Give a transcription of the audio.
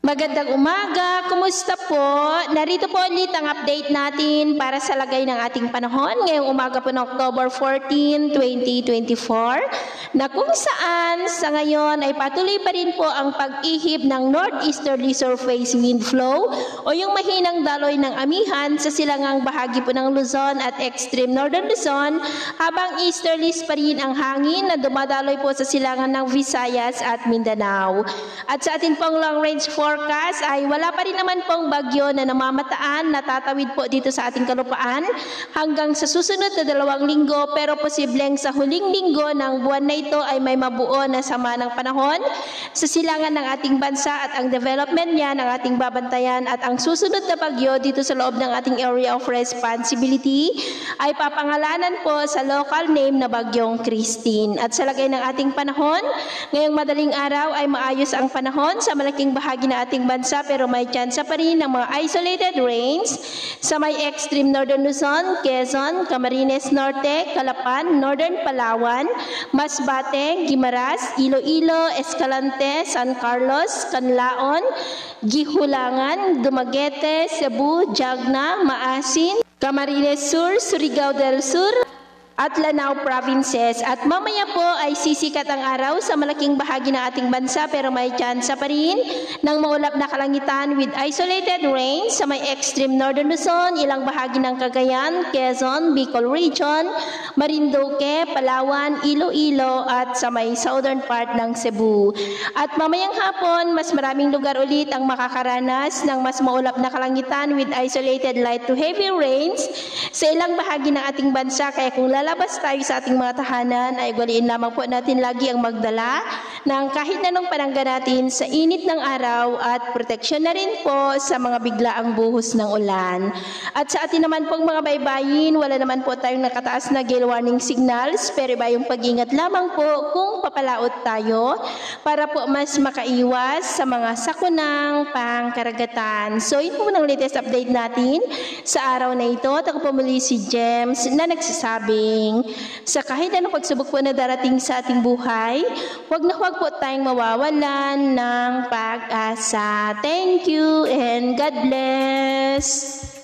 Magandang umaga, kumusta po? Narito po ulit ang update natin para sa lagay ng ating panahon ngayong umaga po ng October 14, 2024 na kung saan sa ngayon ay patuloy pa rin po ang pag-ihip ng northeasterly surface wind flow o yung mahinang daloy ng amihan sa silangang bahagi po ng Luzon at extreme northern Luzon habang easterlies pa rin ang hangin na dumadaloy po sa silangan ng Visayas at Mindanao. At sa ating pong long range forecast ay wala pa rin naman pong bagyo na namamataan na tatawid po dito sa ating kalupaan hanggang sa susunod na 2 linggo, pero posibleng sa huling linggo ng buwan na ito ay may mabuo na sama ng panahon sa silangan ng ating bansa at ang development niya ng ating babantayan at ang susunod na bagyo dito sa loob ng ating area of responsibility ay papangalanan po sa local name na Bagyong Christine. At sa lagay ng ating panahon, ngayong madaling araw ay maayos ang panahon sa malaking bahagi ng ating bansa pero may tsansa pa rin ng mga isolated rains sa may extreme northern Luzon, Quezon, Camarines Norte, Calapan, Northern Palawan, Masbate, Guimaras, Iloilo, Escalante, San Carlos, Canlaon, Gihulangan, Dumaguete, Cebu, Jagna, Maasin, Camarines Sur, Surigao del Sur, at Lanao provinces. At mamaya po ay sisikat ang araw sa malaking bahagi ng ating bansa pero may tsansa pa rin ng maulap na kalangitan with isolated rain sa may extreme northern Luzon, ilang bahagi ng Cagayan, Quezon, Bicol Region, Marinduque, Palawan, Iloilo at sa may southern part ng Cebu. At mamayang hapon, mas maraming lugar ulit ang makakaranas ng mas maulap na kalangitan with isolated light to heavy rains sa ilang bahagi ng ating bansa. Kaya kung lalabas tayo sa ating mga tahanan ay ugaliin lamang po natin lagi ang magdala ng kahit anong panangga natin sa init ng araw at proteksyon na rin po sa mga biglaang buhos ng ulan. At sa atin naman pong mga baybayin, wala naman po tayong nakataas na gale warning signals pero iba yung pag-ingat lamang po kung papalaot tayo para po mas makaiwas sa mga sakunang pangkaragatan. So yun po ng latest update natin sa araw na ito. At ako po muli si James na nagsasabing sa kahit anong pagsubok po na darating sa ating buhay, huwag po tayong mawawalan ng pag-asa. Thank you and God bless.